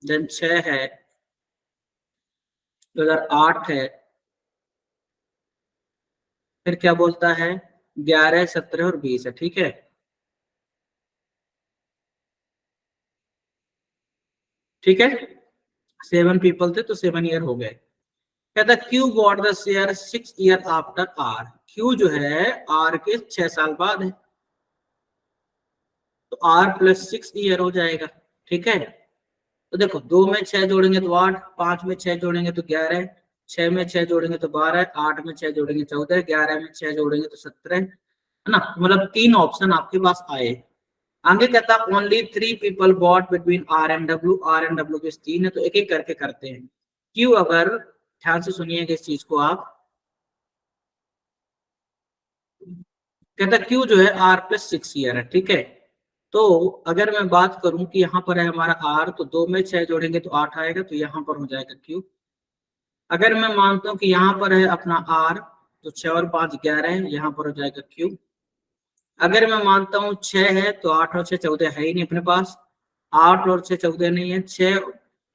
Then 6 है, 2008 है, फिर क्या बोलता है 11, 17 और 20 है। ठीक है, ठीक है, 7 पीपल थे तो 7 ईयर हो गए। कहता Q bought the share 6 year after R. Q जो है आर के 6 साल बाद है, तो आर प्लस 6 ईयर हो जाएगा। ठीक है, तो देखो 2 में 6 जोड़ेंगे तो 8, 5 में 6 जोड़ेंगे तो 11, 6 में 6 जोड़ेंगे तो 12, 8 में 6 जोड़ेंगे 14, 11 में 6 जोड़ेंगे तो 17, है ना। मतलब 3 ऑप्शन आपके पास आए। आगे कहता only 3 people bought between R and W. R and W के 3 है, तो एक एक करके करते हैं। क्यों, अगर ध्यान से सुनिएगा इस चीज को आप, कहता क्यू जो है आर प्लस 6 ईयर है। ठीक है, तो अगर मैं बात करूं कि यहाँ पर है हमारा आर, तो 2 में 6 जोड़ेंगे तो 8 आएगा, तो यहाँ पर हो जाएगा क्यू। अगर मैं मानता हूं कि यहाँ पर है अपना आर, तो 6 और 5 11 है, यहाँ पर हो जाएगा क्यू। अगर मैं मानता हूँ 6 है, तो 8 और 6 14 है ही नहीं अपने पास, 8 और 6 14 नहीं है, 6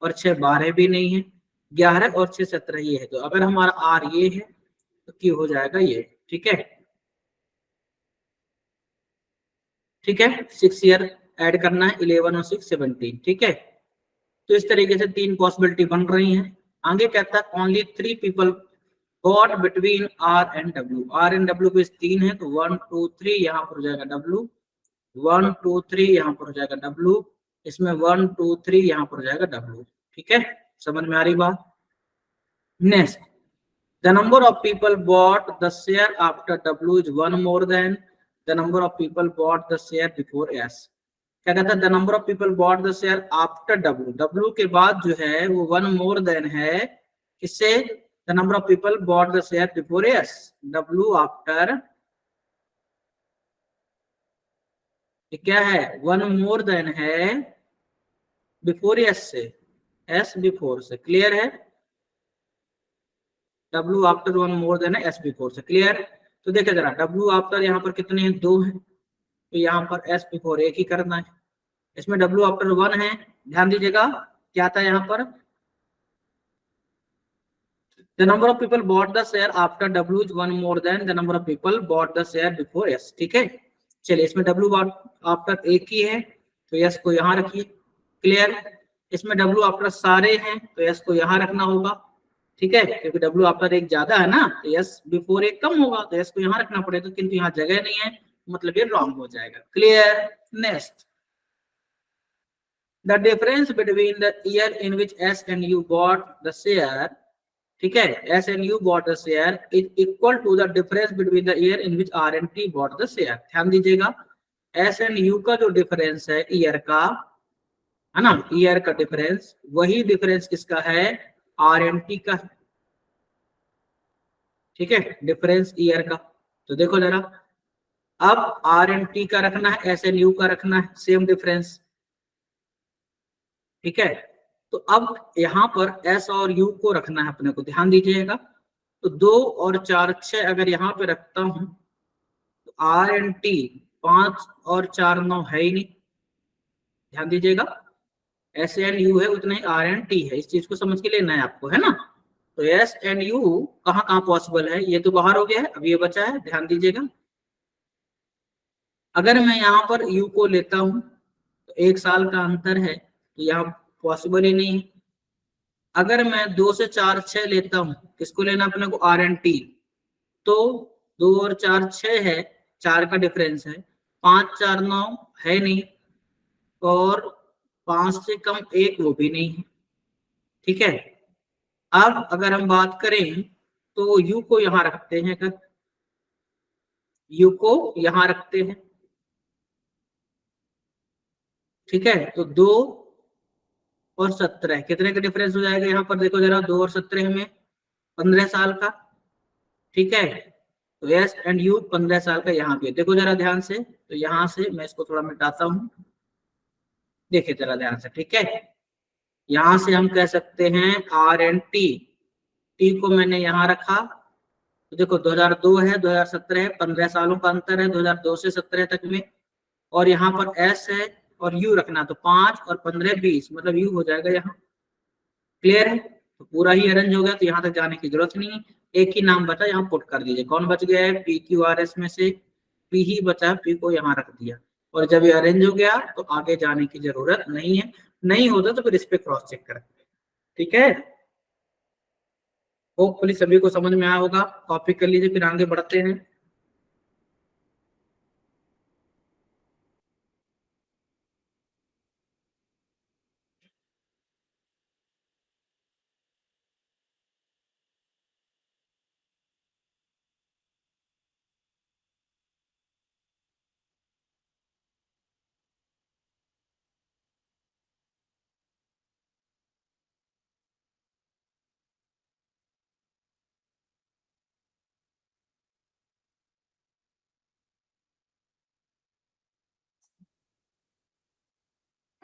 और 6 12 भी नहीं है, 11 और 6 17 ये है। तो अगर हमारा आर ये है तो क्यू हो जाएगा ये। ठीक है, ठीक है, 6 ईयर ऐड करना है, 11 और 6 17। ठीक है, तो इस तरीके से 3 पॉसिबिलिटी बन रही हैं। आगे कहता है only 3 people got between R and W. R and W पे 3 है, तो 1 2 3 यहाँ पर हो जाएगा डब्ल्यू, 1 2 3 यहाँ पर हो जाएगा डब्ल्यू, इसमें 1 2 3 यहाँ पर हो जाएगा डब्ल्यू। ठीक है, समझ में आ रही बात। Next, the number of people bought the share after W is 1 more than the number of people bought the share before S. क्या कहता है the number of people bought the share after W. W के बाद जो है वो 1 more then है किससे, the number of people bought the share before S. W after क्या है 1 मोर देन है बिफोर एस से, एस बिफोर से। क्लियर है, डब्ल्यू आफ्टर 1 मोर देन है एस बिफोर से। क्लियर, तो देखिए जरा डब्ल्यू आफ्टर यहाँ पर कितने हैं 2 हैं, तो यहाँ पर एस बिफोर 1 ही करना है। इसमें डब्ल्यू आफ्टर 1 है, ध्यान दीजिएगा क्या था यहाँ पर, the number of people bought the share after W is 1 more than the number of people bought the share before S। ठीक है, चलिए इसमें W आफ्टर एक ही है, तो S को यहाँ रखिए। क्लियर, इसमें W आफ्टर सारे हैं, तो S को यहाँ रखना होगा। ठीक है, क्योंकि W आफ्टर एक ज्यादा है ना, तो S बिफोर एक कम होगा, तो S को यहाँ रखना पड़ेगा, किंतु यहाँ जगह नहीं है, मतलब ये रॉन्ग हो जाएगा। Clear, next, the difference between the year in which S and U bought the share। ठीक है, S and U bought the share is equal to the difference between the year in which R and T bought the share. ध्यान दीजिएगा, S and you का जो difference है year का, है ना, ईयर का डिफरेंस, वही डिफरेंस किसका है, आर एंड टी का। ठीक है, डिफरेंस ईयर का। तो देखो जरा, अब आर एंड टी का रखना है, एस एंड यू का रखना है, सेम डिफरेंस। ठीक है, तो अब यहाँ पर एस और यू को रखना है अपने को, ध्यान दीजिएगा। तो 2 और 4 6 अगर यहाँ पे रखता हूं, तो आर एंड टी 5 और 4 9 है ही नहीं, ध्यान दीजिएगा। एस एंड यू है उतना ही आर एंड टी है, इस चीज को समझ के लेना है आपको, है ना। तो एस एंड यू कहाँ कहाँ पॉसिबल है, ये तो बाहर हो गया है, अब ये बचा है, ध्यान दीजिएगा। अगर मैं यहाँ पर यू को लेता हूं, तो 1 साल का अंतर है, तो यहाँ पॉसिबल ही नहीं है। अगर मैं 2 से 4 6 लेता हूं, किसको लेना अपने को, आर एंड टी, तो 2 और 4 6 है, 4 का डिफरेंस है, 5 4 9 है नहीं, और 5 से कम 1 वो भी नहीं है। ठीक है, अब अगर हम बात करें तो यू को यहां रखते हैं, अगर यू को यहां रखते हैं, ठीक है, तो 2 और 17 कितने का डिफरेंस हो जाएगा, यहाँ पर देखो जरा, 2 और 17 में 15 साल का। ठीक है, तो एस एंड यू 15 साल का यहाँ पे देखो जरा ध्यान से, तो यहाँ से मैं इसको थोड़ा मिटाता हूँ, देखिए जरा ध्यान से। ठीक है, यहां से हम कह सकते हैं आर एंड टी, टी को मैंने यहां रखा, तो देखो 2002 है, 2017 है, 15 सालों का अंतर है 2002 से 17 तक में। और यहाँ पर एस है, और यू रखना, तो 5 और 15 20, मतलब यू हो जाएगा यहाँ। क्लियर है? तो पूरा ही अरेंज हो गया, तो यहाँ तक जाने की जरूरत नहीं है। एक ही नाम बचा, यहाँ पुट कर दीजिए। कौन बच गया है? पी क्यू आर एस में से पी ही बचा, पी को यहाँ रख दिया। और जब ये अरेंज हो गया तो आगे जाने की जरूरत नहीं है। नहीं होता तो फिर इस पे क्रॉस चेक करें। ठीक है, होपफुली सभी को समझ में आया होगा। कॉपी कर लीजिए, फिर आगे बढ़ते हैं।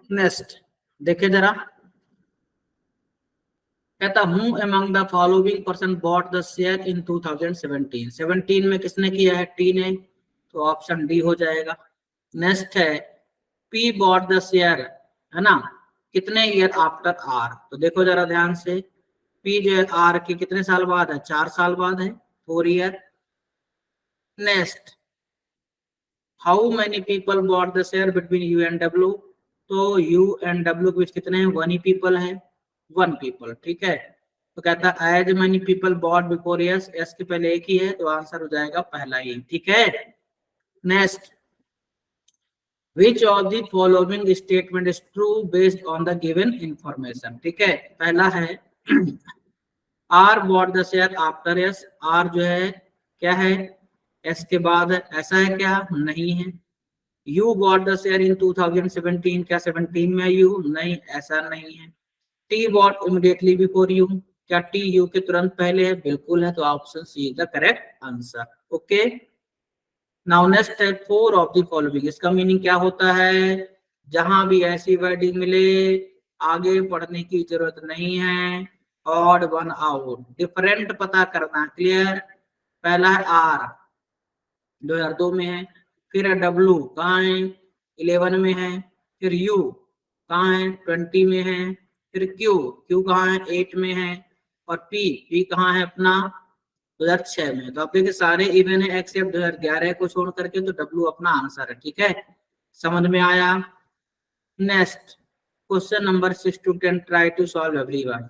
नेक्स्ट देखिए जरा, कहता हूं among the following person bot the share in 2017। 17 में किसने किया है? टी ने, तो ऑप्शन डी हो जाएगा। नेक्स्ट है पी बॉट द शेयर, है ना, कितने ईयर आफ्टर आर? तो देखो जरा ध्यान से, पी जो है आर के कितने साल बाद है? 4 साल बाद है, 4 year. Next, how many people bot the share between you and W? तो यू एंड डब्ल्यू के बीच कितने हैं? 1 ही पीपल है, 1 पीपल। ठीक है, तो कहता है as many people bought before S, S के पहले एक ही है, तो आंसर हो जाएगा पहला ही। ठीक है, next, which of the following statement is true based on the given information? ठीक है, पहला है R bought the share after S, R जो है क्या है? एस के बाद है, ऐसा है क्या? नहीं है। U bought the share in 2017, क्या 17 में यू? नहीं, ऐसा नहीं है। T bought immediately before U, क्या टी यू के तुरंत पहले है? बिल्कुल है, तो option C is the correct answer. Okay, now next है 4 ऑफ द फॉलोइंग। इसका मीनिंग क्या होता है? जहां भी ऐसी वर्डिंग मिले आगे पढ़ने की जरूरत नहीं है, ऑड वन आउट, डिफरेंट पता करना। क्लियर? पहला है आर, 2002 में है, फिर है डब्लू, कहाँ है? 11 में है, फिर यू कहाँ है? 20 में है, फिर क्यू, क्यू कहाँ है? 8 में है, और पी, पी कहाँ है अपना? 2006 में। तो आप देखिए सारे इवन है एक्सेप्ट 2011 को छोड़ करके, तो डब्लू अपना आंसर है। ठीक है, समझ में आया? Next question number 6 to 10, try to solve everyone.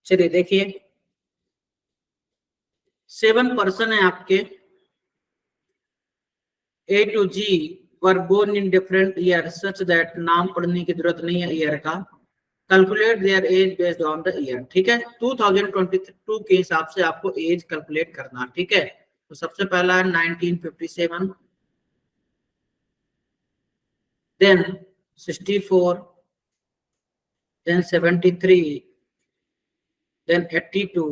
चलिए देखिए, 7 पर्सन है आपके, A to G were born in different year such that, नाम पढ़ने की जरूरत नहीं है ईयर का। Calculate their age based on the year. ठीक है, 2022 के हिसाब से आपको एज कैलकुलेट करना। ठीक है, तो सबसे पहला है 1957, देन 64, देन 73, देन 82,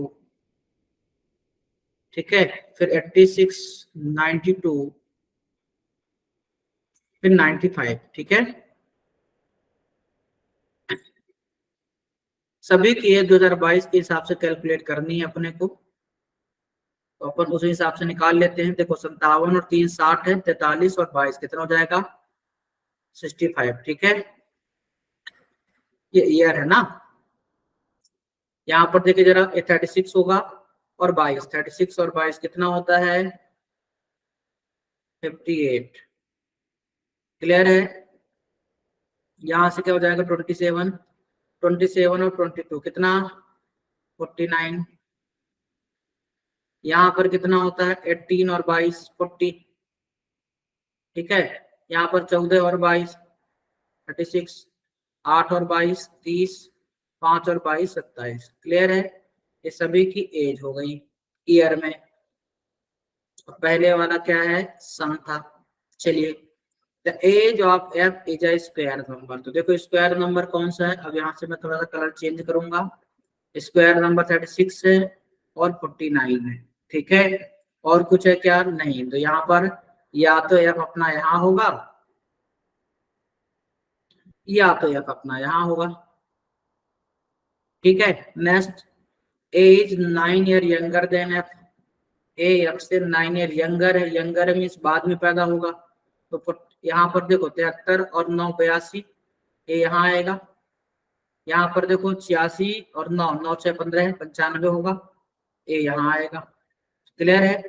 ठीक है, फिर 86, 92, फिर 95। ठीक है, सभी की एज 2022 के हिसाब से कैलकुलेट करनी है अपने को। तो अपन उस हिसाब से निकाल लेते हैं। देखो 57 और 3 60 है, 43 और 22 कितना हो जाएगा 65। ठीक है, ये ईयर है ना। यहाँ पर देखिए जरा, ये 36 होगा और 22, 36 और 22 कितना होता है 58। क्लियर है। यहाँ से क्या हो जाएगा 27, 27 और 22 कितना 49। यहाँ पर कितना होता है 18 और 22 40। ठीक है, यहाँ पर 14 और 22 36, 8 और 22 30, 5 और 22 27। क्लियर है, ये सभी की एज हो गई ईयर में। पहले वाला क्या है सम था। चलिए, the age of F is a square number. तो देखो स्क्वायर नंबर कौन सा है, अब यहाँ से मैं थोड़ा सा कलर चेंज करूंगा। स्क्वायर नंबर 36 है और 49 है। ठीक है, और कुछ है क्या नहीं, तो यहाँ पर या तो एफ अपना यहाँ होगा या तो एफ अपना यहाँ होगा। ठीक है, next age 9 year younger than F. A F से 9 ईयर यंगर है, यंगर मीन्स बाद में पैदा होगा। तो यहाँ पर देखो 73 और 9 82, ये यहाँ आएगा। यहाँ पर देखो 86 और 9 9 6 15 95 होगा, ये यहाँ आएगा। क्लियर है।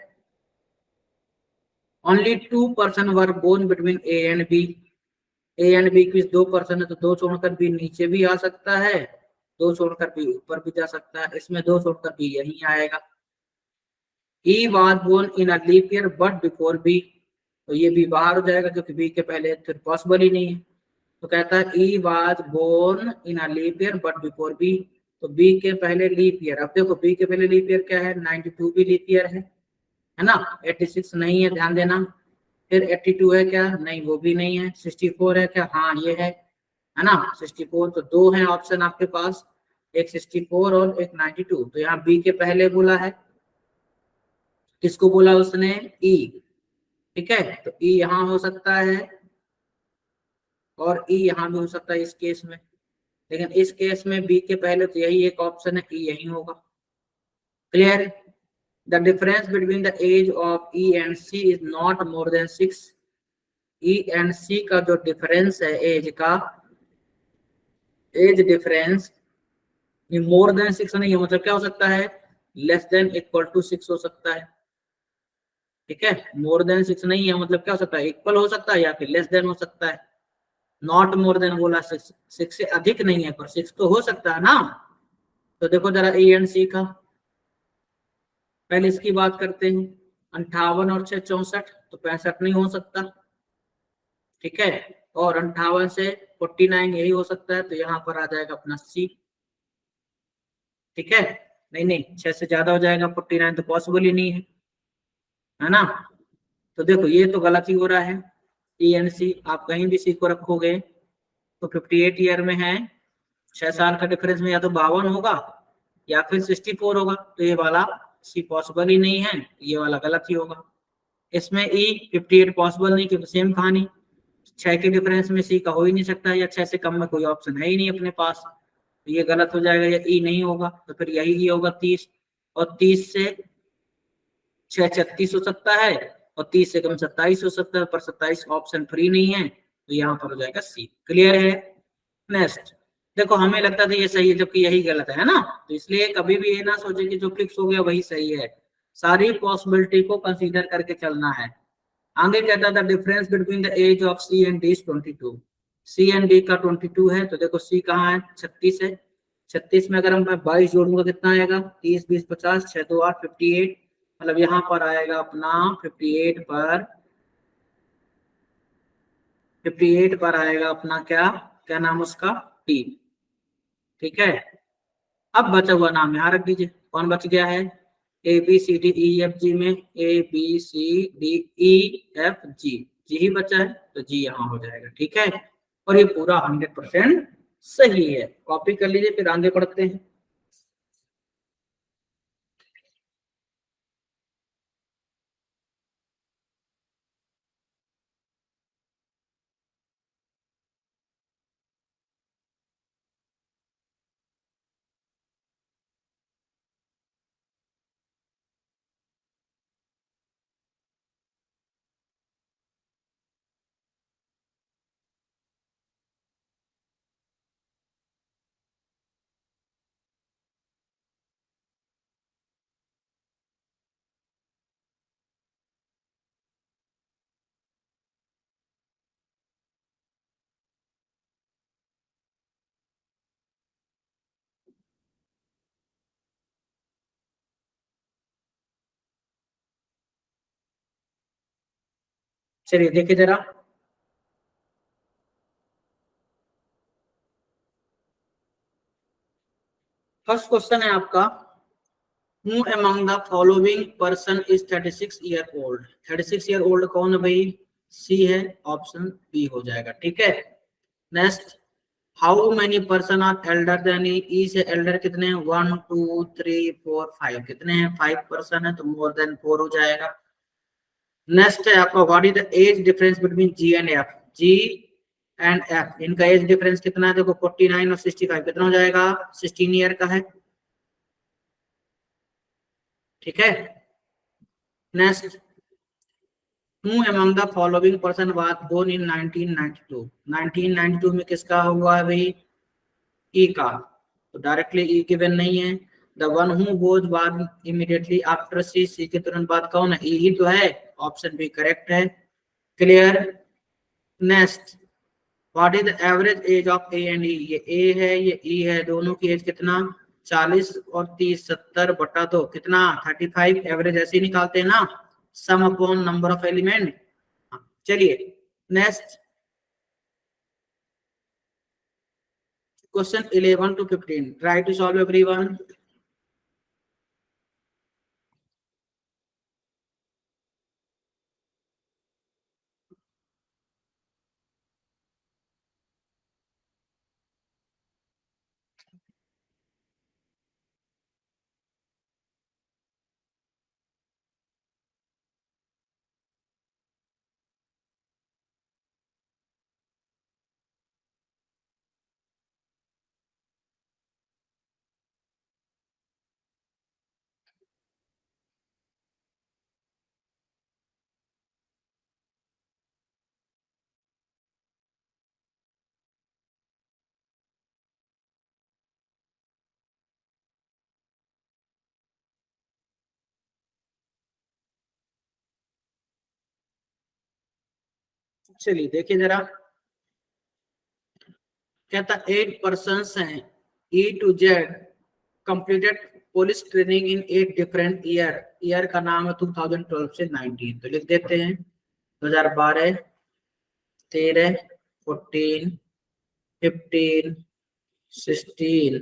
Only 2 person were born between A and B. A and B की 2 पर्सन है, तो 2 छोड़कर बी नीचे भी आ सकता है, 2 छोड़कर बी ऊपर भी जा सकता है। इसमें 2 छोड़कर बी यही आएगा। E was born in a leap year but before B, तो ये बी बाहर हो जाएगा क्योंकि बी के पहले फिर पॉसिबल ही नहीं है। तो कहता है E was born in a leap year but before B, तो बी के पहले लीप ईयर। अब देखो बी के पहले लीप ईयर क्या है 92 भी लीप ईयर है ना। 86 नहीं है, ध्यान देना। फिर 82 है क्या, नहीं वो भी नहीं है। 64 है क्या, हाँ ये है ना 64। तो 2 है ऑप्शन आपके पास, एक 64 और एक 92। तो यहाँ बी के पहले बोला है, किसको बोला उसने ई। ठीक है, तो ई यहाँ हो सकता है और ई यहाँ भी हो सकता है इस केस में। लेकिन इस केस में बी के पहले तो यही एक ऑप्शन है, ई यही होगा। Clear. The difference between the age of E and C is not more than 6। E and C का जो डिफरेंस है एज का, एज डिफरेंस ये मोर देन 6 नहीं है, मतलब क्या हो सकता है लेस देन इक्वल टू 6 हो सकता है। ठीक है, मोर देन 6 नहीं है, मतलब क्या हो सकता है इक्वल हो सकता है या फिर लेस देन हो सकता है। नॉट मोर देन बोला, 6 6 से अधिक नहीं है, पर 6 तो हो सकता है ना। तो देखो जरा ए एंड सी का, पहले इसकी बात करते हैं। 58 और 6 64, तो 65 नहीं हो सकता। ठीक है, और 58 से 49 यही हो सकता है, तो यहाँ पर आ जाएगा अपना सी। ठीक है, नहीं नहीं 6 से ज्यादा हो जाएगा, 49 तो पॉसिबल ही नहीं है ना। तो देखो ये तो गलत ही हो रहा है। ई एंड सी, आप कहीं भी सी को रखोगे तो 58 ईयर में है, 6 साल का डिफरेंस में या तो 52 होगा या फिर 64 होगा। तो ये वाला सी पॉसिबल ही नहीं है, ये वाला गलत ही होगा। इसमें ई 58 पॉसिबल नहीं, क्योंकि सेम कहानी, 6 के डिफरेंस में सी का हो ही नहीं सकता, या 6 से कम में कोई ऑप्शन है ही नहीं अपने पास। तो ये गलत हो जाएगा, या ई नहीं होगा, तो फिर यही ये होगा 30। और 30 से 6 36 हो सकता है, और 30 से कम 27 हो सकता है, पर 27 ऑप्शन फ्री नहीं है, तो यहाँ पर हो जाएगा सी। क्लियर है। नेक्स्ट, देखो हमें लगता था ये सही है जबकि यही गलत है ना। तो इसलिए कभी भी ये ना सोचे कि जो फिक्स हो गया वही सही है, सारी पॉसिबिलिटी को कंसीडर करके चलना है। आगे कहता था difference between the age of C and D 22। C and D का 22 है, तो देखो सी कहाँ है 36 है। 36 में अगर हम 22 जोड़ूंगा कितना आएगा 30 20 50 6 2 8 58, मतलब यहाँ पर आएगा अपना 58 पर आएगा अपना क्या क्या नाम उसका टी। ठीक है, अब बचा हुआ नाम यहाँ रख दीजिए, कौन बच गया है A B C D E F G में, A B C D E F G, G ही बचा है, तो जी यहाँ हो जाएगा। ठीक है, और ये पूरा 100% सही है। कॉपी कर लीजिए, फिर आगे बढ़ते हैं। चलिए देखिए जरा, फर्स्ट क्वेश्चन है आपका, who among the following person is 36 year old. 36 year old कौन है भाई? सी है, ऑप्शन बी हो जाएगा। ठीक है, next, how many person are elder than E. E से एल्डर कितने हैं? 1 2 3 4 5, कितने हैं? 5 पर्सन है, तो मोर देन 4 हो जाएगा। नेक्स्ट है आपका, what is the age difference between G and F. G and F, इनका एज डिफरेंस कितना है? देखो 49 और 65, कितना हो जाएगा? 16 ईयर का है। ठीक है, next, who among the following person was born in 1992। 1992 में किसका हुआ है भाई? ई का, तो डायरेक्टली ई गिवन नहीं है। The one who was born immediately after C, C के तुरंत बाद कौन है? ई ही तो है, ऑप्शन बी करेक्ट है। Clear, next, what is the average age of A and E. ये ए है, ये ई है, दोनों की एज कितना? 40 और 30, 70 बटा 2, कितना? 35। एवरेज ऐसे ही निकालते हैं ना, sum upon number of element. चलिए next, question 11 to 15, try to solve everyone. चलिए देखिए जरा, कहता 8 पर्सन हैं, E to Z completed police training in 8 different year. Year का नाम है 2012 से 19, तो लिख देते हैं 2012, 13, 14, 15, 16,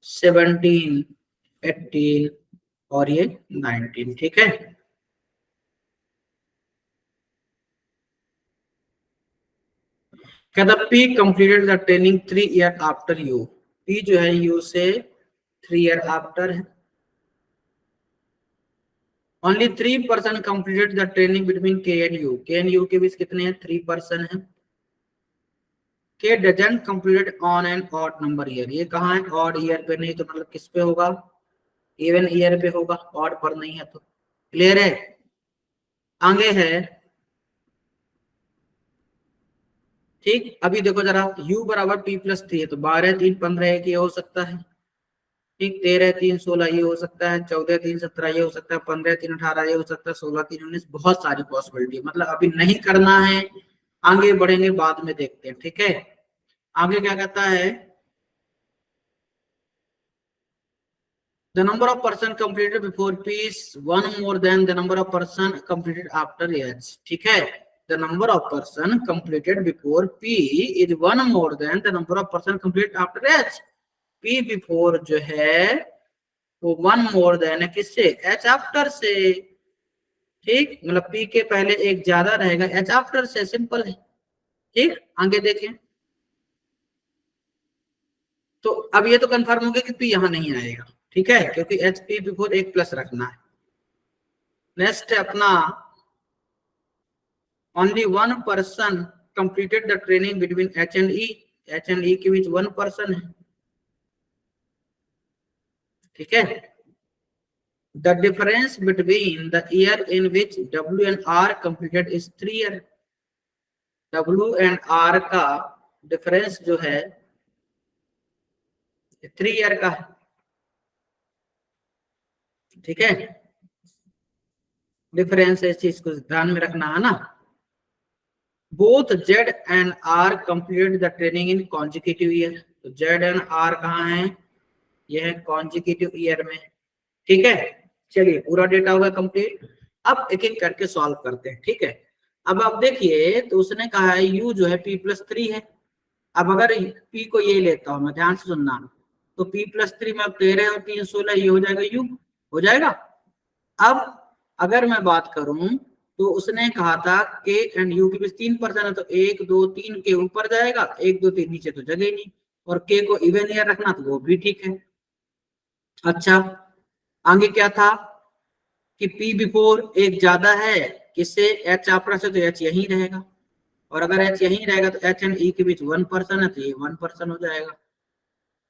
17, 18 और ये 19। ठीक है, कहता P completed the training 3 year after you. P जो है यू से 3 ईयर आफ्टर है। Only 3 person completed the training between के एंड यू। के एंड यू के बीच कितने हैं? 3 पर्सन है। के doesn't completed on an odd number year. ये कहाँ है? ऑड ईयर पे नहीं, तो मतलब किस पे होगा? इवन ईयर पे होगा, ऑड पर नहीं है। तो क्लियर है। आगे है, ठीक, अभी देखो जरा, u बराबर p प्लस 3 है, तो 12 3 15 एक ये हो सकता है। ठीक, 13 3 16 ये हो सकता है, 14 3 17 ये हो सकता है, 15 3 18 ये हो सकता है, 16 3 19, बहुत सारी पॉसिबिलिटी है। मतलब अभी नहीं करना है, आगे बढ़ेंगे बाद में देखते हैं। ठीक है, आगे क्या कहता है, the number of person completed before p is 1 more than the number of person completed after h। ठीक है, the number of person completed before p is 1 more than the number of person completed after h। p before जो है वो 1 more than है किससे? h after से। ठीक, मतलब p के पहले एक ज्यादा रहेगा, h after से, सिंपल है। ठीक, आगे देखें, तो अब ये तो कंफर्म हो गया कि p यहां नहीं आएगा। ठीक है, क्योंकि h p बिफोर एक प्लस रखना है। नेक्स्ट है अपना, only 1 person completed the training between h and e। h and e के बीच 1 पर्सन है। ठीक है, the difference between the year in which w and r completed is 3 year. w and r का difference जो है 3 year का है। ठीक है, डिफरेंस इस चीज को ध्यान में रखना है ना। Both z and r completed the training in consecutive year. तो z एंड r कहाँ है? यह है कॉन्जिक्यूटिव ईयर में। ठीक है, चलिए पूरा डेटा होगा कंप्लीट। अब एक एक करके सॉल्व करते हैं। ठीक है, अब आप देखिए, तो उसने कहा है u जो है p+3 है। अब अगर p को ये लेता हूं मैं, ध्यान से सुनना, तो p+3 में अब 13 और 3 16, ये हो जाएगा u, हो जाएगा। अब अगर मैं बात करूं, तो उसने कहा था k एंड u के बीच 3% है, तो 1 2 3 के ऊपर जाएगा, 1 2 3 नीचे तो जगह ही नहीं, और k को इवन ईयर रखना, तो वो भी ठीक है। अच्छा, आगे क्या था कि p बिफोर एक ज्यादा है किससे, h आफ्टर से, तो h यही रहेगा, और अगर h यही रहेगा तो h एंड e के बीच 1% है, तो ये 1% हो जाएगा।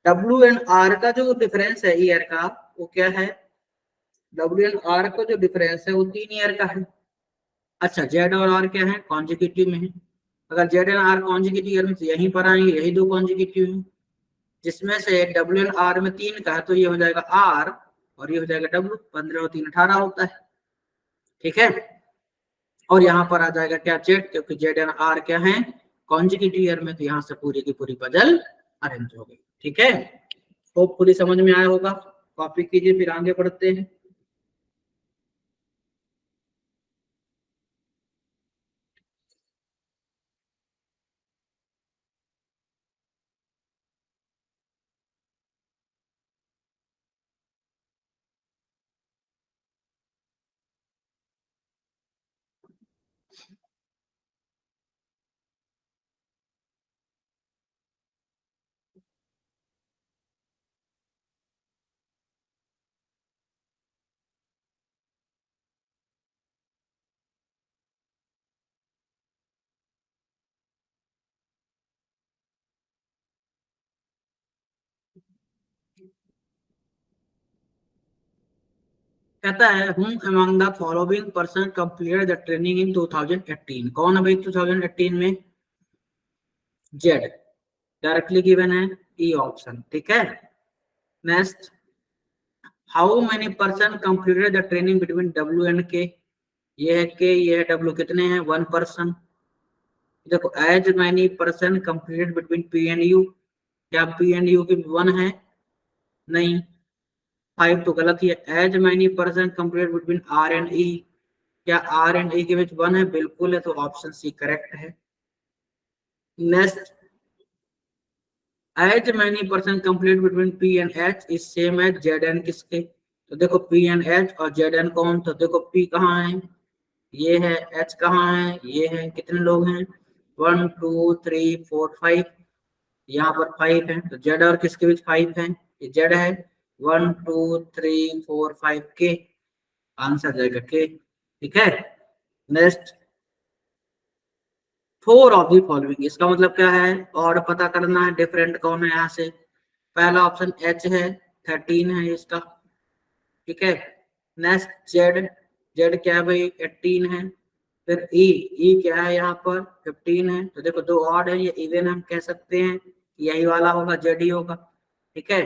w एंड r का जो डिफरेंस है ईयर का, वो क्या है, w एंड r का जो डिफरेंस है वो 3 ईयर का है। अच्छा, z और r क्या है, कॉन्जिक्यूटिव में है। अगर z and r consecutive year में, तो यहीं पर आएंगे, यही दो कॉन्जिक्यूटिव है, जिसमें से w एंड r में 3 का है, तो ये हो जाएगा r, और ये हो जाएगा w, 15 और 3 18 होता है। ठीक है, और यहाँ पर आ जाएगा क्या, जेड, क्योंकि जेड एंड आर क्या है, कॉन्जिक्यूटिव ईयर में, तो यहाँ से पूरी की पूरी पजल अरेंज हो गई। ठीक है, होपफुली समझ में आया होगा। कॉपी कीजिए, फिर आगे बढ़ते हैं। कहता है whom among the following person complete the training in 2018, कौन है भाई 2018 में, जेड, डायरेक्टली गिवन है, ई ऑप्शन। ठीक है, next, how many person completed the training between W and के, ये है के, ये है डब्ल्यू, कितने हैं, 1 पर्सन। देखो, as many person completed between P and U, क्या पी एंड यू की 1 है, नहीं, 5 तो गलत ही है। As many person completed between R and E, क्या आर एंड ई के बीच 1 है, बिल्कुल है, तो ऑप्शन सी करेक्ट है। Next, as many person complete between P and H is same as Z N किसके, तो देखो पी एंड एच और जेड एन कौन, तो देखो पी कहाँ है, ये है, एच कहाँ है, ये है, कितने लोग हैं, 1 2 3 4 5, यहाँ पर 5 है, तो जेड और किसके बीच 5 है, ये जेड है, 1 2 3 4 5 के, आंसर जाएगा के। ठीक है, नेक्स्ट, 4 ऑफ दी फॉलोइंग, इसका मतलब क्या है, और पता करना है डिफरेंट कौन है यहाँ से। पहला ऑप्शन एच है, 13 है इसका। ठीक है, नेक्स्ट जेड, जेड क्या है भाई, 18 है। फिर ई, ई क्या है यहाँ पर, 15 है, तो देखो दो ऑड है, ये इवन हम कह सकते हैं, यही वाला होगा, जेड ही होगा। ठीक है,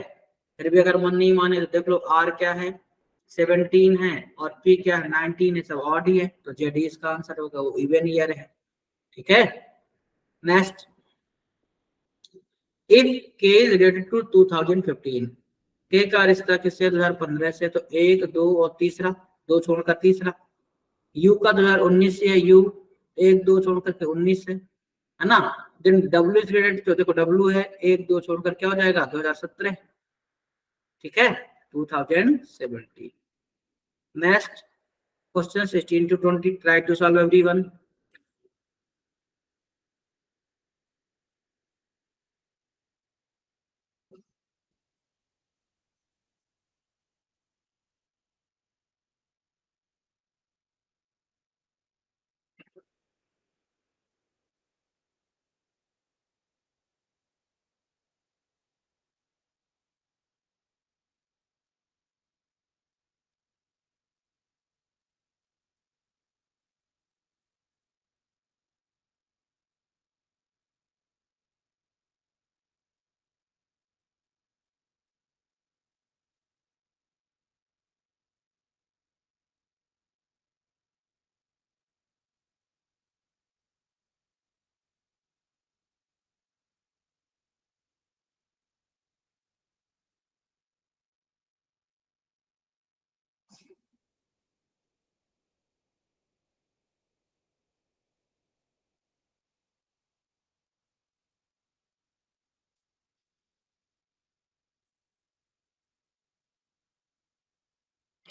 फिर भी अगर मन नहीं माने, तो देख लो आर क्या है, 17 है, और पी क्या है, 19 है, सब ऑड ही है, तो जेड ही इसका आंसर होगा, वो इवन ईयर है। ठीक है, नेक्स्ट, इफ के इज रिलेटेड टू 2015, के का रिश्ता किससे, 2015 से, तो 1 2 और तीसरा, 2 छोड़कर तीसरा। यू का 2019 से है, यू 1 2 छोड़कर के 19 है ना। देन डब्ल्यू इज रिलेटेड, तो देखो डब्ल्यू है, 1 2 छोड़कर क्या हो जाएगा, 2017। ठीक है, 2017। Next, question 16 to 20, try to solve everyone.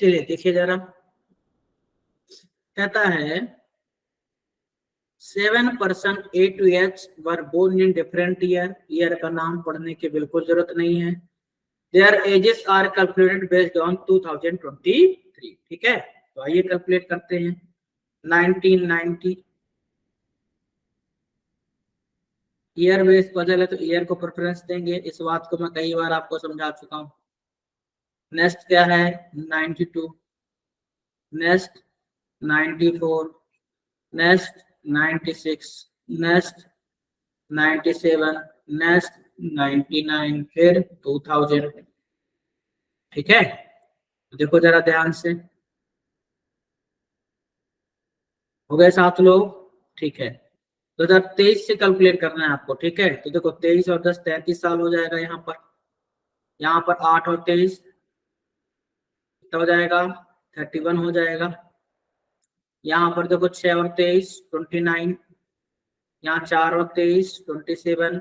चलिए देखिए जरा, कहता है 7% A to H were born in different year. Year का नाम पढ़ने की बिल्कुल जरूरत नहीं है। Their ages are calculated based on 2023. ठीक है, तो आइए कैलकुलेट करते हैं। 1990 ईयर बेस बदल है तो ईयर को प्रेफरेंस देंगे, इस बात को मैं कई बार आपको समझा चुका हूँ। नेक्स्ट क्या है 92, नेक्स्ट 94, नेक्स्ट 96, नेक्स्ट 97, नेक्स्ट 99, फिर 2000। ठीक है, देखो जरा ध्यान से, हो गए 7 लोग। ठीक है, 2023 से कैलकुलेट करना है आपको। ठीक है, तो देखो 23 और 10 33 साल हो जाएगा। यहाँ पर 8 और 23 कितना हो जाएगा 31 हो जाएगा। यहाँ पर देखो 6 और 23 29, यहाँ 4 और 23 27,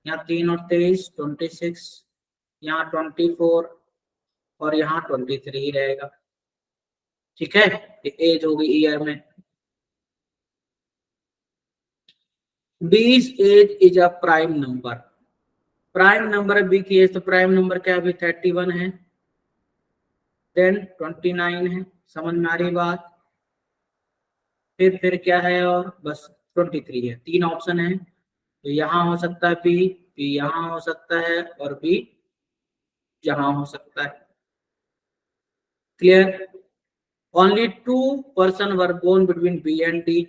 यहाँ 3 और 23 26, यहाँ 24 और यहाँ 23 रहेगा। ठीक है, एज होगी ईयर में। 20 age is a prime number. Prime number B की एज, तो प्राइम नंबर क्या अभी 31 है, देन 29 है। समझ में आ रही बात? फिर क्या है और बस 23 है। 3 ऑप्शन है, तो यहाँ हो सकता है बी, बी यहाँ हो सकता है और बी यहाँ हो सकता है। Clear? Only 2 person were born between B and D,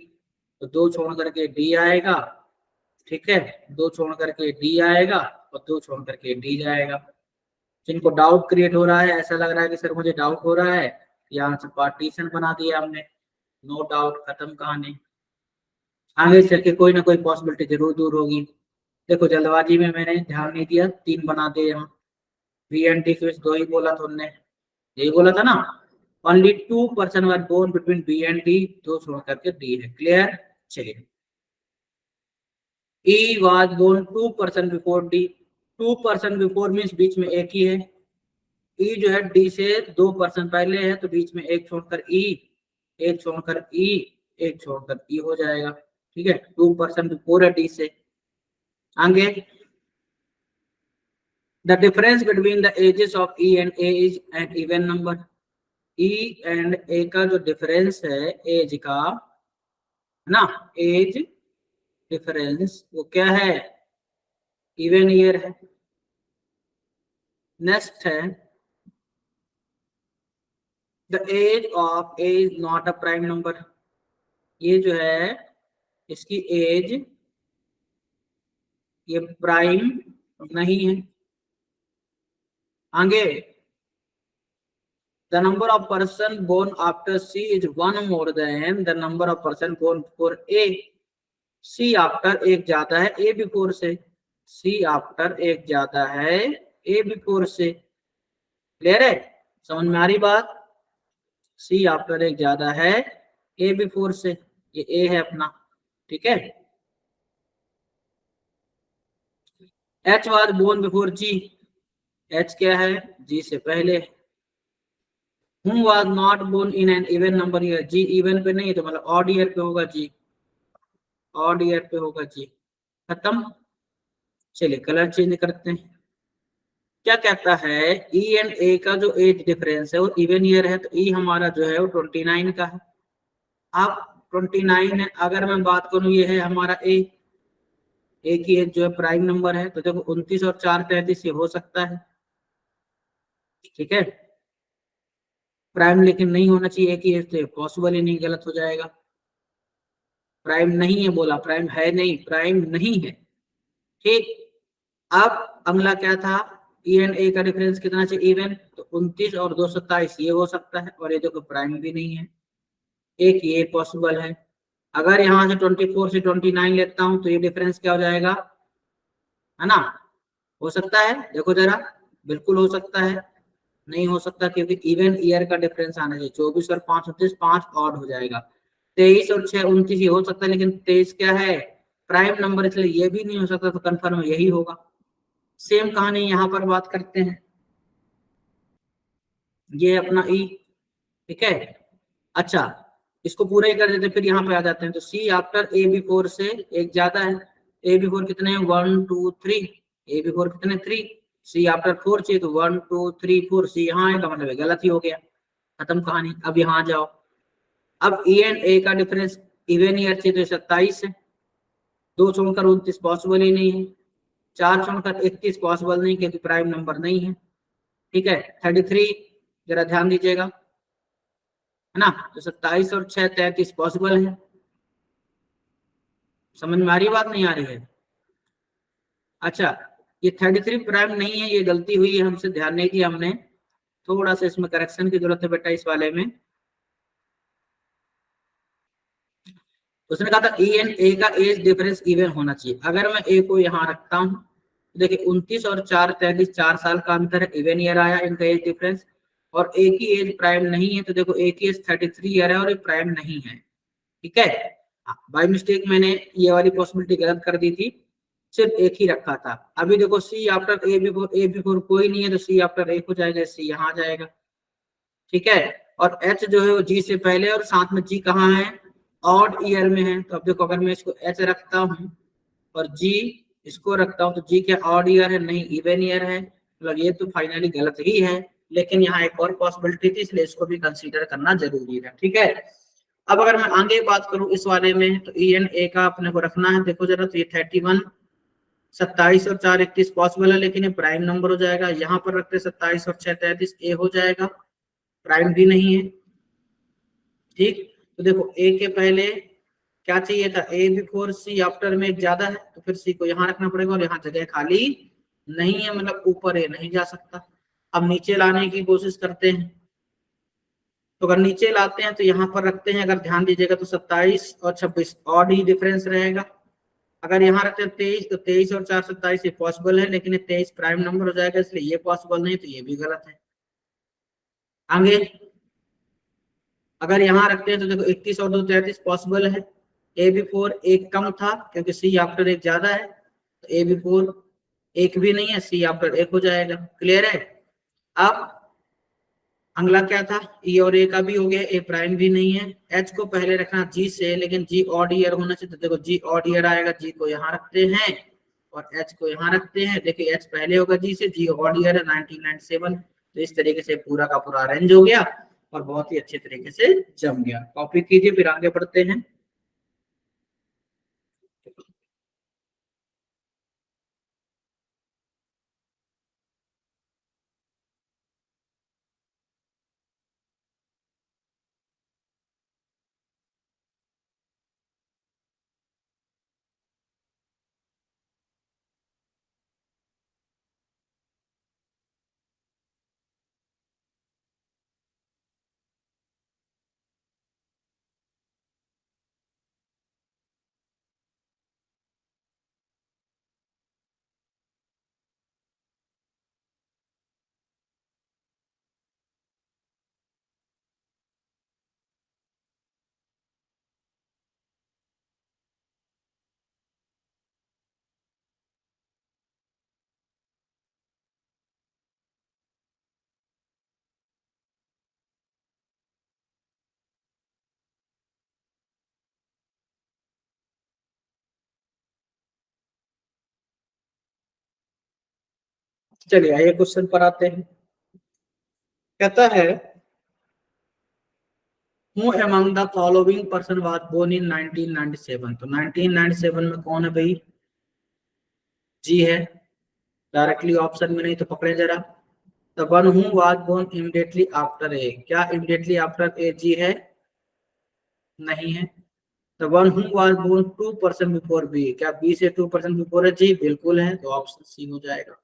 तो 2 छोड़ करके डी आएगा। ठीक है, 2 छोड़ करके डी आएगा और 2 छोड़ करके डी जाएगा। जिनको डाउट क्रिएट हो रहा है, ऐसा लग रहा है कि सर मुझे डाउट हो रहा है, यहाँ से पार्टीशन बना दिया हमने, नो डाउट, खत्म कहानी। आगे चल के कोई ना कोई पॉसिबिलिटी जरूर दूर होगी। देखो जल्दबाजी में मैंने ध्यान नहीं दिया, 3 बना दिए यहाँ। बी एंड डी फिर 2 ही बोला था उनने, यही बोला था ना। Only 2 person were born between B and D, 2 छोड़ करके डी है। क्लियर? चलिए, E was born 2 person before D। 2 person before means बीच में एक ही है। E जो है D से 2 पर्सन पहले है, तो बीच में एक छोड़कर E, एक छोड़कर E, एक छोड़कर E हो जाएगा। ठीक है, 2 पर्सन बिफोर है D से। आगे, the difference between the ages of E and A is an even number. E and A का जो डिफरेंस है एज का ना, एज डिफरेंस वो क्या है, इवन ईयर है। नेक्स्ट है the age of A is not a prime number. ये जो है इसकी एज ये प्राइम नहीं है। आगे, the number of person born after C is 1 more than the number of person born before A. C after एक ज्यादा है ए बिफोर से, सी आफ्टर एक ज्यादा है ए बिफोर से। क्लियर है? समझ में आ रही बात? सी आफ्टर एक ज्यादा है ए बिफोर से, ये ए है अपना। ठीक है, H was born before G. H क्या है, जी से पहले। Who was not born in an even number year. G even पे नहीं है, तो मतलब ऑड ईयर पे होगा जी, ऑड ईयर पे होगा जी। खत्म। चलिए कलर चेंज करते हैं। क्या कहता है, ई एंड ए का जो एज डिफरेंस है वो इवन ईयर है, तो ई हमारा जो है वो 29 का है। अब 29 है, अगर मैं बात करूं ये है हमारा ए की एज जो है प्राइम नंबर है, तो देखो 29 और 4 33 ये हो सकता है। ठीक है, प्राइम लेकिन नहीं होना चाहिए एक ही एज, तो पॉसिबल ही नहीं, गलत हो जाएगा। प्राइम नहीं है बोला, प्राइम है नहीं, प्राइम नहीं है। ठीक, अब अगला क्या था, ई एंड ए का डिफरेंस कितना चाहिए इवन, तो 29 और 227 ये हो सकता है, और ये देखो प्राइम भी नहीं है, एक ये पॉसिबल है। अगर यहाँ से 24 से 29 लेता हूं तो ये डिफरेंस क्या हो जाएगा, है ना? हो सकता है, देखो जरा, बिल्कुल हो सकता है। नहीं हो सकता क्योंकि इवन ईयर का डिफरेंस आना चाहिए। 24 और 5 29, 5 ऑड हो जाएगा। 23 और 6 29 ये हो सकता है, लेकिन 23 क्या है, प्राइम नंबर, इसलिए ये भी नहीं हो सकता, तो कंफर्म यही होगा। सेम कहानी यहाँ पर बात करते हैं, ये अपना ई, ठीक है। अच्छा, इसको पूरा ही कर देते, फिर यहाँ पे आ जाते हैं। तो सी आफ्टर ए बिफोर से एक ज्यादा है। ए बिफोर कितने हैं? 1 2 3। ए बिफोर कितने? 3। सी आफ्टर 4 चाहिए तो 1 2 3 4। सी यहाँ आएगा मतलब गलत ही हो गया, खत्म कहानी। अब यहाँ जाओ, अब ई एंड ए का डिफरेंस इवन ईयर चाहिए तो 27 है। 2 छोड़कर 29 पॉसिबल ही नहीं है। 4 छोड़कर 31 पॉसिबल नहीं, क्योंकि प्राइम नंबर नहीं है। ठीक है। 33 जरा ध्यान दीजिएगा, है ना। तो 27 और 6 33 पॉसिबल है। समझ में आ रही बात, नहीं आ रही है? अच्छा, ये 33 प्राइम नहीं है, ये गलती हुई है हमसे, ध्यान नहीं दिया हमने। थोड़ा सा इसमें करेक्शन की जरूरत है बेटा इस वाले में। उसने कहा था ई एंड ए का एज डिफरेंस इवन होना चाहिए। अगर मैं ए को यहाँ रखता हूँ, देखिए 29 और 4 33, 4 साल का अंतर है, इवन ईयर आया इनका एज डिफरेंस। और ए की एज प्राइम नहीं है, तो देखो ए की एज 33 ईयर है और ये प्राइम नहीं है। ठीक है। बाय मिस्टेक मैंने ये वाली पॉसिबिलिटी गलत कर दी थी, सिर्फ एक ही रखा था। अभी देखो सी आफ्टर ए बिफोर कोई नहीं है, तो सी आफ्टर ए हो जाएगा, सी यहाँ जाएगा। ठीक है। और एच जो है वो जी से पहले, और साथ में जी कहाँ है? ऑड ईयर में है। तो अब देखो, अगर मैं इसको एच रखता हूँ और जी इसको रखता हूँ, तो जी क्या ऑड ईयर है? नहीं, इवन ईयर है। मतलब ये तो फाइनली गलत ही है, लेकिन यहाँ एक और पॉसिबिलिटी थी, इसलिए इसको भी कंसीडर करना जरूरी है। ठीक है। अब अगर मैं आगे बात करूं इस बारे में, तो ई एंड ए का अपने को रखना है। देखो जरा, तो ये 31, 27 और 4 31 पॉसिबल है, लेकिन ये प्राइम नंबर हो जाएगा। यहाँ पर रखते 27 और 6 33, ए हो जाएगा, प्राइम भी नहीं है। ठीक। तो देखो ए के पहले क्या चाहिए था? ए बिफोर सी आफ्टर में एक ज्यादा है, तो फिर सी को यहाँ रखना पड़ेगा, और यहाँ जगह खाली नहीं है, मतलब ऊपर ए नहीं जा सकता। अब नीचे लाने की कोशिश करते हैं। तो अगर नीचे लाते हैं तो यहाँ पर रखते हैं, अगर ध्यान दीजिएगा तो 27 और 26 ऑड ही डिफरेंस रहेगा। अगर यहाँ रखते हैं 23, तो 23 और 4 27 ये पॉसिबल है, लेकिन ये 23 प्राइम नंबर हो जाएगा, इसलिए ये पॉसिबल नहीं, तो ये भी गलत है। आगे अगर यहाँ रखते हैं तो देखो 31 और 2 33 पॉसिबल है। ए बिफोर एक कम था, क्योंकि सी आफ्टर एक ज्यादा है, तो ए बिफोर एक भी नहीं है, सी आफ्टर एक हो जाएगा। क्लियर है? अब अगला क्या था? ई और ए का भी हो गया, ए प्राइम भी नहीं है। एच को पहले रखना जी से, लेकिन जी ऑड ईयर होना चाहिए, तो देखो जी ऑड ईयर आएगा, जी को यहाँ रखते हैं और एच को यहाँ रखते हैं। देखिए एच पहले होगा जी से, जी ऑड ईयर है 1997। तो इस तरीके से पूरा का पूरा अरेंज हो गया और बहुत ही अच्छे तरीके से जम गया। कॉपी कीजिए, फिर आगे बढ़ते हैं। चलिए आइए क्वेश्चन पर आते हैं। कहता है who among the following person was born in 1997। तो 1997 में कौन है भाई? जी है, डायरेक्टली ऑप्शन में नहीं, तो पकड़े जरा। The one who was born immediately after A, क्या इमीडिएटली आफ्टर ए जी है? नहीं है। The one who was born 2% before B, क्या बी से 2% बिफोर है? जी बिल्कुल है, तो ऑप्शन सी हो जाएगा।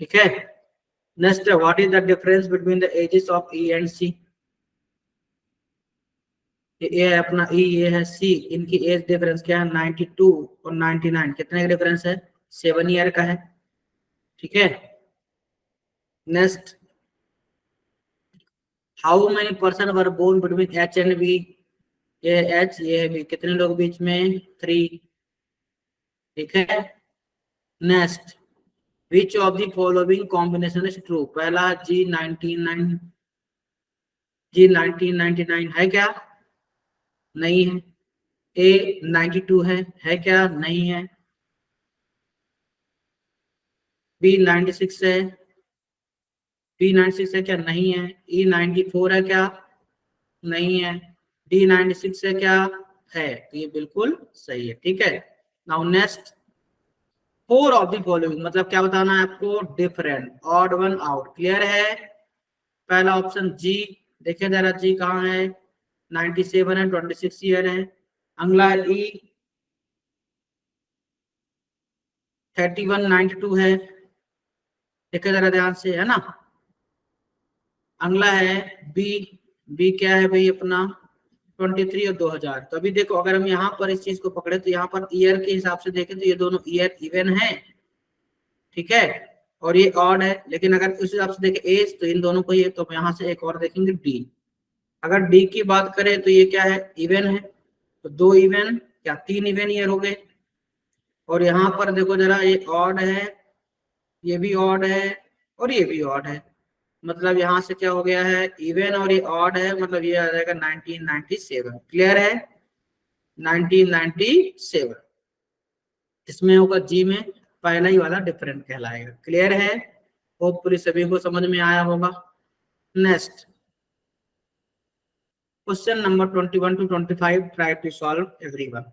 ठीक है। Next, what is the difference between the ages of E and C? ये है अपना ई, ये है सी, इनकी एज डिफरेंस क्या है? 92 और 99, कितने का डिफरेंस है? 7 ईयर का है। ठीक है। Next, how many person were born between H and B? ये एच, ये बी, कितने लोग बीच में? 3। ठीक है। Next, which of the following combination is true? पहला जी 99, जी 1999 है क्या? नहीं है। ए 92 है क्या? नहीं है। बी 96 है। बी 96 है क्या? नहीं है। ई 94 है क्या? नहीं है। डी 96 है क्या? है। तो ये बिल्कुल सही है। ठीक है। Now next, four of the following, मतलब क्या बताना है आपको? Different, odd one out. Clear है? पहला ऑप्शन जी, देखिए जरा जी कहाँ है? 97 है, 26 ईयर है। अगला ई 31, 92 है। देखिए जरा ध्यान से, है ना। अगला है बी, बी क्या है भाई अपना? 23 और 2000। तो अभी देखो, अगर हम यहाँ पर इस चीज को पकड़े तो यहाँ पर ईयर के हिसाब से देखें तो ये दोनों ईयर इवन है, ठीक है, और ये ऑड है। लेकिन अगर उस हिसाब से देखें एज, तो इन दोनों को ये, तो यहाँ से एक और देखेंगे डी। अगर डी की बात करें तो ये क्या है? इवन है। तो दो इवन, क्या तीन इवन ईयर हो गए। और यहाँ पर देखो जरा, ये ऑड है, ये भी ऑड है, और ये भी ऑड है। मतलब यहाँ से क्या हो गया है? इवन और ये ऑड है, मतलब ये आ जाएगा 1997। क्लियर है? 1997 इसमें होगा जी में, पहला ही वाला डिफरेंट कहलाएगा। क्लियर है? होपफुली सभी को समझ में आया होगा। Next question number 21 to 25, try to solve everyone.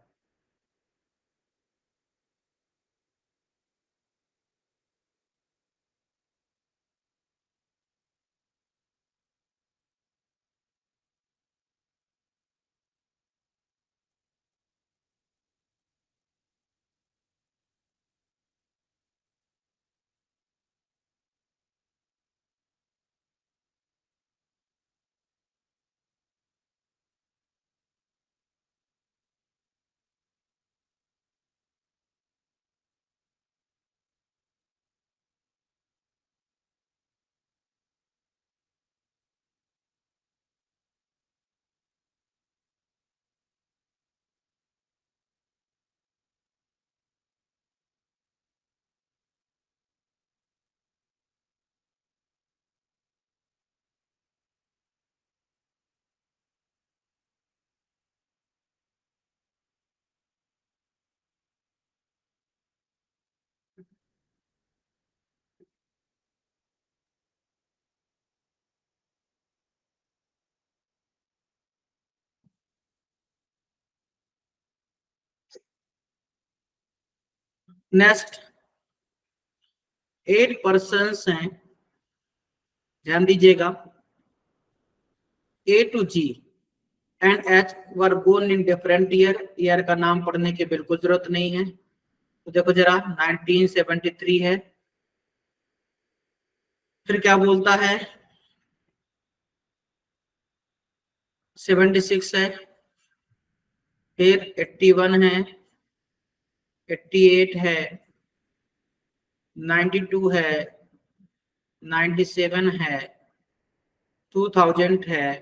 Next 8 person हैं, ध्यान दीजिएगा। A to G and H were born in different year. Year का नाम पढ़ने की बिल्कुल जरूरत नहीं है। तो देखो जरा, 1973 है। फिर क्या बोलता है? 76 है। फिर 81 है, 88 है, 92 है, 97 है, 2000 है,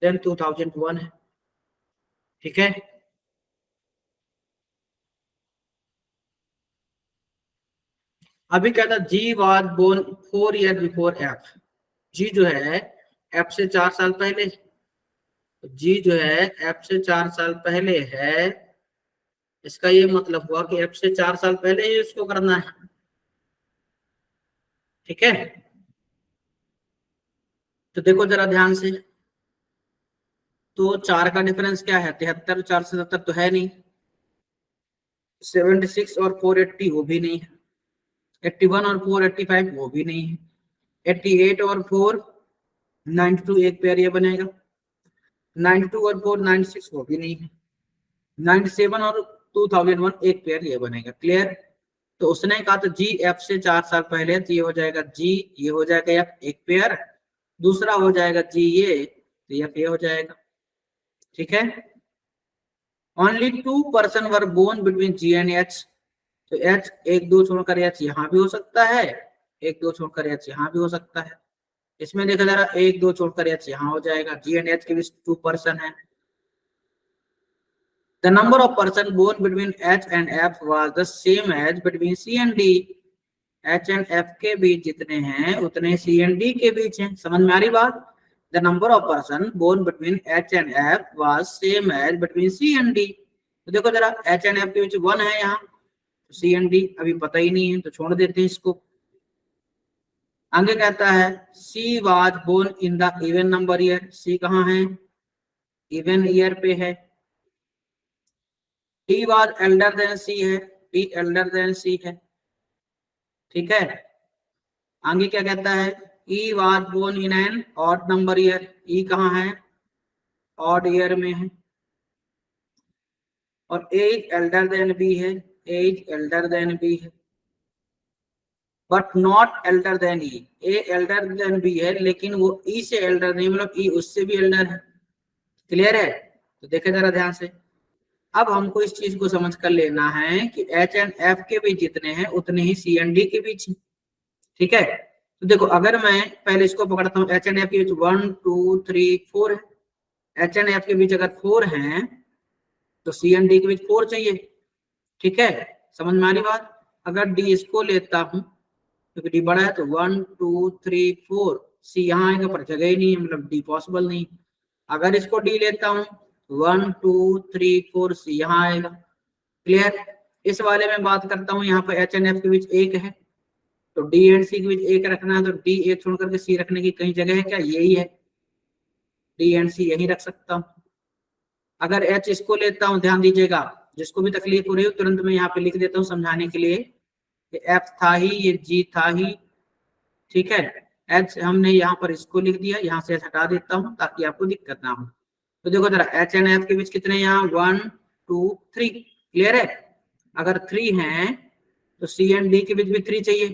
देन 2001 है। ठीक है। अभी क्या था? G was born 4 year before F. G जो है एफ से 4 साल पहले, जी जो है एफ से 4 साल पहले है। इसका ये मतलब हुआ कि एफ से 4 साल पहले ही इसको करना है। ठीक है। तो देखो जरा ध्यान से, तो 4 का डिफरेंस क्या है? 73, 477 तो है नहीं। 76 और 480 वो भी नहीं है। 81 और 485 वो भी नहीं है। 88 और 492 एक पेयर ये बनेगा। 92 और 496 वो भी नहीं है। 97 और 2001 एक पेयर ये बनेगा। क्लियर? तो उसने कहा था जी एफ से 4 साल पहले, तो ये हो जाएगा जी, ये हो जाएगा एफ एक पेयर, दूसरा हो जाएगा जी ये, तो एफ ये हो जाएगा। ठीक है। Only 2 person were born between G and H. तो एच एक दो छोड़कर एच यहाँ भी हो सकता है, एक दो छोड़कर एच यहाँ भी हो सकता है। इसमें देखा जरा, एक दो छोड़कर एच यहाँ हो जाएगा। जी एंड एच के बीच 2 पर्सन है। The number of person born between H and F was the same as between C and D. H and F के बीच जितने हैं उतने C and D के बीच हैं। समझ में आ रही बात? The number of person born between H and F was same as between C and D. तो देखो जरा H and F के बीच 1 है यहाँ, तो C and D अभी पता ही नहीं है तो छोड़ देते हैं इसको। आगे कहता है C was born in the even number year. C कहाँ है? इवन ईयर पे है। D was elder than C है, D elder than C है, ठीक है। आगे क्या कहता है? E was born in an odd number year. E कहाँ है? ऑड ईयर में है। और एज एल्डर देन बी है, एज एल्डर देन बी है, but not elder than E. A elder than B है लेकिन वो ई से एल्डर नहीं, मतलब ई उससे भी एल्डर है। क्लियर है? तो देखे जरा ध्यान से। अब हमको इस चीज को समझ कर लेना है कि एच एंड एफ के बीच जितने हैं उतने ही सी एंड डी के बीच, ठीक है। तो देखो अगर मैं पहले इसको पकड़ता हूँ, एच एंड एफ के बीच 1 2 3 4 है। एच एंड एफ के बीच अगर 4 है तो सी एंड डी के बीच 4 चाहिए, ठीक है। समझ में आ रही बात? अगर डी इसको लेता हूं क्योंकि डी बड़ा है तो 1 2 3 4, सी यहाँ आएगा पर जगह ही नहीं है, मतलब डी पॉसिबल नहीं। अगर इसको डी लेता हूँ 1 2 3 4, सी यहाँ आएगा। क्लियर? इस वाले में बात करता हूँ, यहाँ पे एच एंड एफ के बीच 1 है तो डी एंड सी के बीच 1 रखना है, तो डी 1 छोड़ करके सी रखने की कहीं जगह है क्या? यही है, डी एंड सी यही रख सकता हूँ। अगर एच इसको लेता हूं, ध्यान दीजिएगा, जिसको भी तकलीफ हो रही है तुरंत मैं यहाँ पे लिख देता हूँ समझाने के लिए। ये एफ था ही, ये जी था ही, ठीक है। एच हमने यहाँ पर इसको लिख दिया, यहाँ से हटा देता हूँ ताकि आपको दिक्कत ना हो। तो देखो जरा एच एंड एफ के बीच कितने यहाँ 1 2 3। क्लियर है? अगर 3 है तो सी एंड डी के बीच भी 3 चाहिए,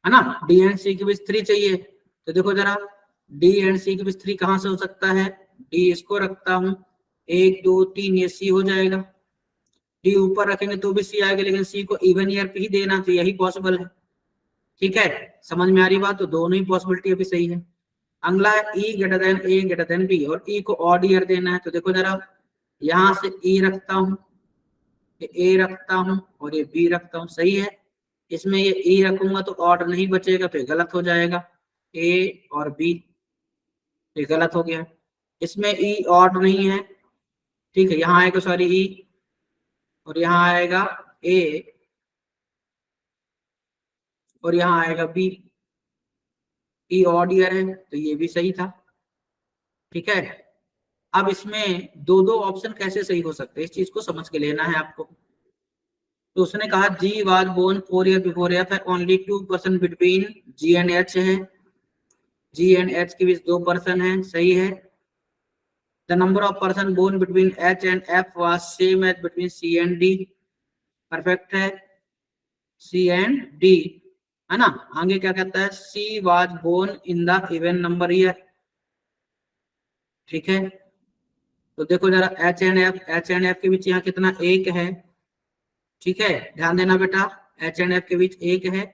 है ना। डी एंड सी के बीच 3 चाहिए। तो देखो जरा डी एंड सी के बीच 3 कहां से हो सकता है? डी इसको रखता हूं 1 2 3, ये सी हो जाएगा। डी ऊपर रखेंगे तो भी सी आएगा, लेकिन सी को इवन ईयर पे ही देना तो यही पॉसिबल है, ठीक है। समझ में आ रही बात? तो दोनों ही पॉसिबिलिटी अभी सही है। अगला है ई ग्रेटर देन ए ग्रेटर देन बी, और ई को ऑड ईयर देना है। तो देखो जरा यहां से ई रखता हूं, ए रखता हूं और ये बी रखता हूं, सही है। इसमें ये ई रखूंगा तो ऑड नहीं बचेगा तो ये गलत हो जाएगा, ए और बी, ये गलत हो गया। इसमें ई ऑड नहीं है, ठीक है। यहाँ आएगा सॉरी ई, और यहाँ आएगा ए, और यहाँ आएगा बी। ई ऑड ईयर है तो ये भी सही था, ठीक है। अब इसमें दो दो ऑप्शन कैसे सही हो सकते हैं, इस चीज को समझ के लेना है आपको। तो उसने कहा G was born 4 year before F, only 2 person between G and H है, जी एंड एच के बीच 2 पर्सन है, सही है। The number of person born between H and F was same as between C and D. Perfect है, C and D, है ना। आगे क्या कहता है? C was born in the even number year, ठीक है। तो देखो जरा H and F के बीच यहाँ कितना? 1 है, ठीक है। ध्यान देना बेटा, H and F के बीच 1 है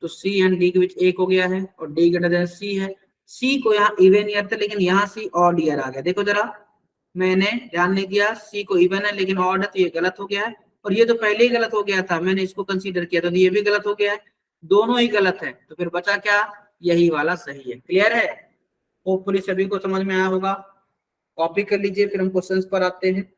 तो C and D के बीच 1 हो गया है, और D ग्रेटर देन C है। C को यहाँ इवन ईयर था लेकिन यहाँ C ऑड ईयर आ गया। देखो जरा मैंने ध्यान नहीं दिया, सी को इवन है लेकिन ऑड है तो ये गलत हो गया है, और ये तो पहले ही गलत हो गया था, मैंने इसको कंसीडर किया था तो ये भी गलत हो गया है। दोनों ही गलत है तो फिर बचा क्या? यही वाला सही है। क्लियर है? होपफुली सभी को समझ में आया होगा। कॉपी कर लीजिए, फिर हम क्वेश्चंस पर आते हैं।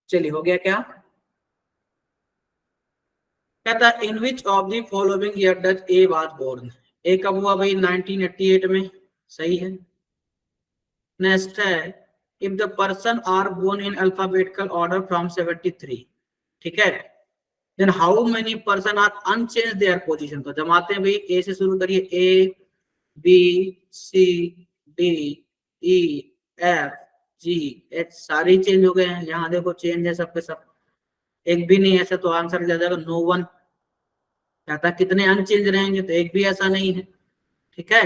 चलिए हो गया क्या? कहता है in which of the following year does A was born. A कब हुआ भाई? 1988 में, सही है। नेक्स्ट है if the person are born in alphabetical order from 73, ठीक है। Then how many person are unchange their position. तो जमाते हैं भाई, ए से शुरू करिए, A B C D E F G H, सारे चेंज हो गए हैं। यहाँ देखो चेंज है सबके सब, एक भी नहीं ऐसा तो आंसर आ जाएगा नो वन। कहता कितने अनचेंज रहेंगे, तो एक भी ऐसा नहीं है। ठीक है।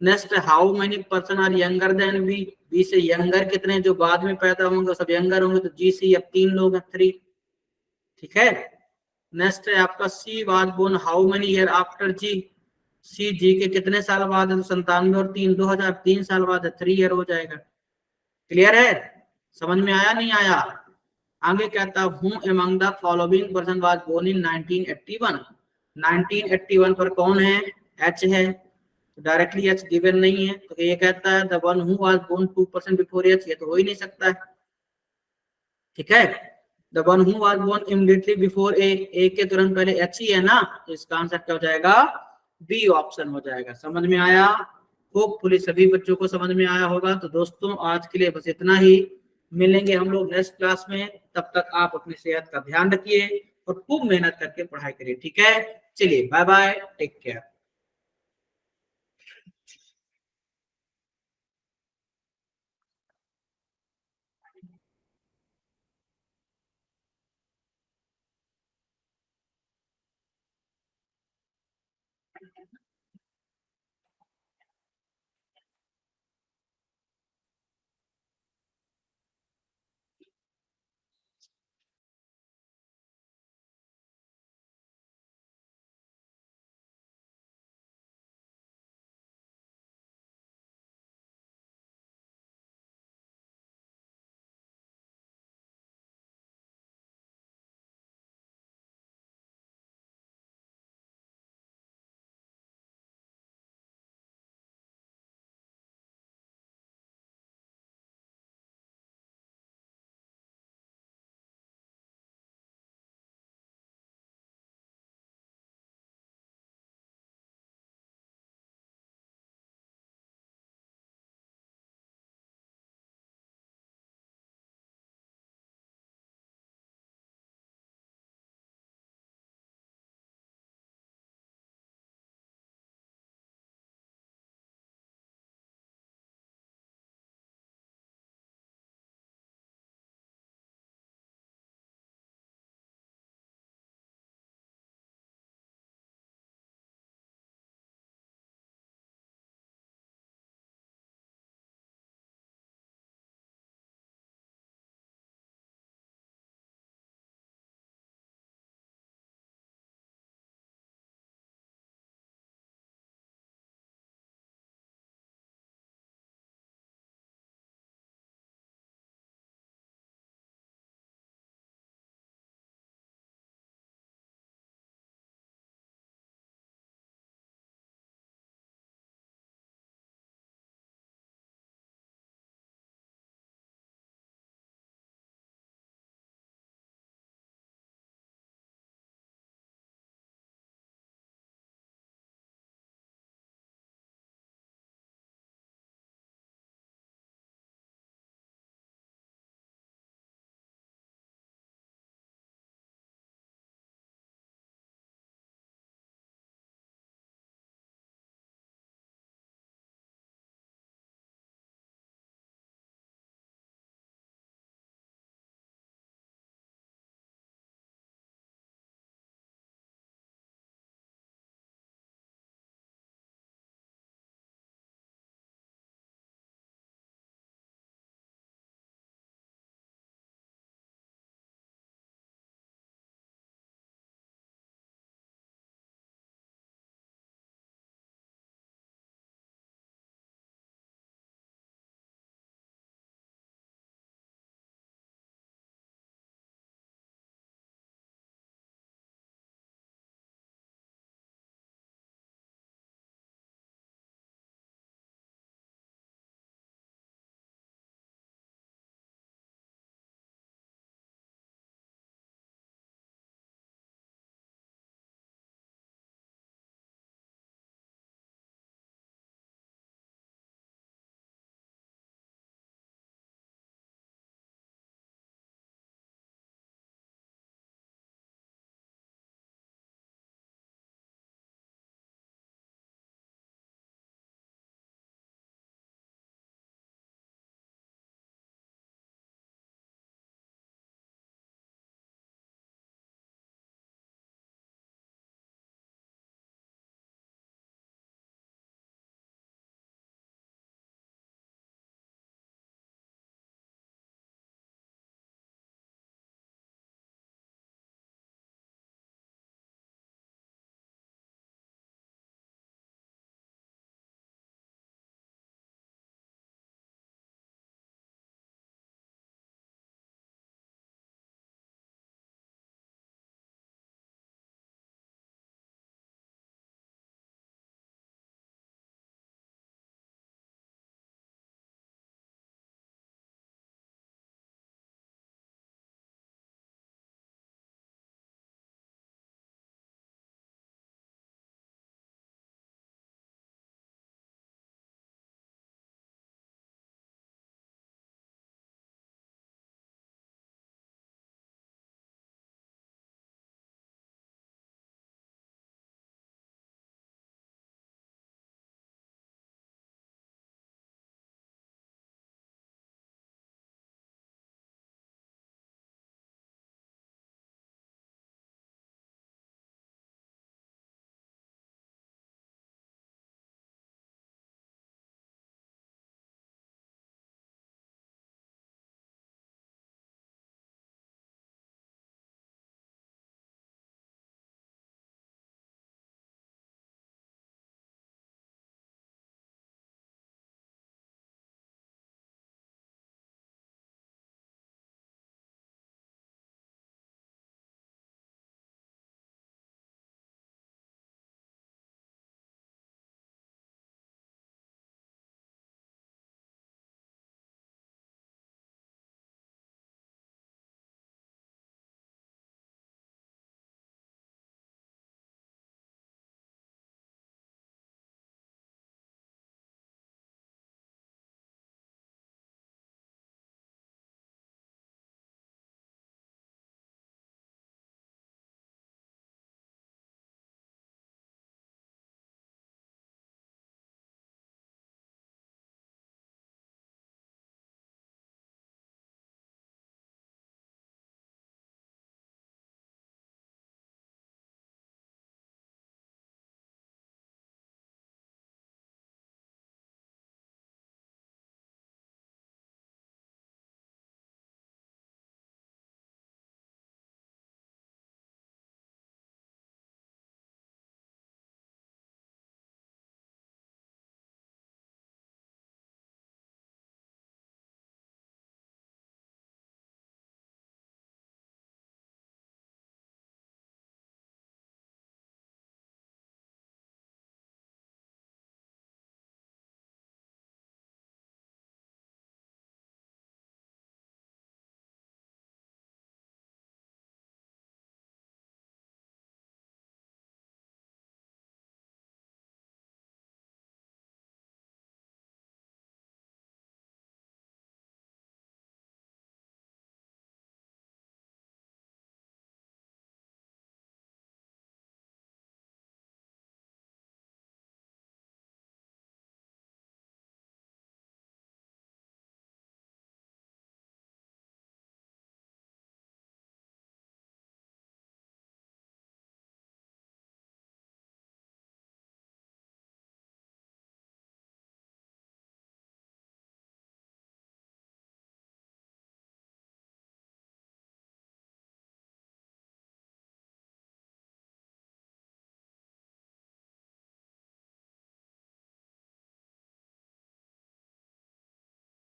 Next, how many person are younger than B, B से यंगर कितने जो बाद में पैदा होंगे सब यंगर होंगे, तो जी सी अब 3 लोग हैं, 3। ठीक है। नेक्स्ट है आपका C was born how many year after G, C G के कितने साल बाद है, तो 97 और 3 2000, 3 साल बाद है, 3 ईयर हो जाएगा। क्लियर है, समझ में आया नहीं आया? आगे कहता हूं among the following person was born in 1981, 1981 पर कौन है, एच है, डायरेक्टली एच गिवन नहीं है, तो ये कहता है the one who was born 2% before H, ये तो हो ही नहीं सकता है। ठीक है। The one who was born immediately before A, A के तुरंत पहले एच ही है ना, तो इसका आंसर क्या हो जाएगा, बी ऑप्शन हो जाएगा। समझ में आया? होपफुली सभी बच्चों को समझ में आया होगा। तो दोस्तों आज के लिए बस इतना ही, मिलेंगे हम लोग नेक्स्ट क्लास में, तब तक आप अपनी सेहत का ध्यान रखिए और खूब मेहनत करके पढ़ाई करिए। ठीक है, चलिए बाय बाय, टेक केयर।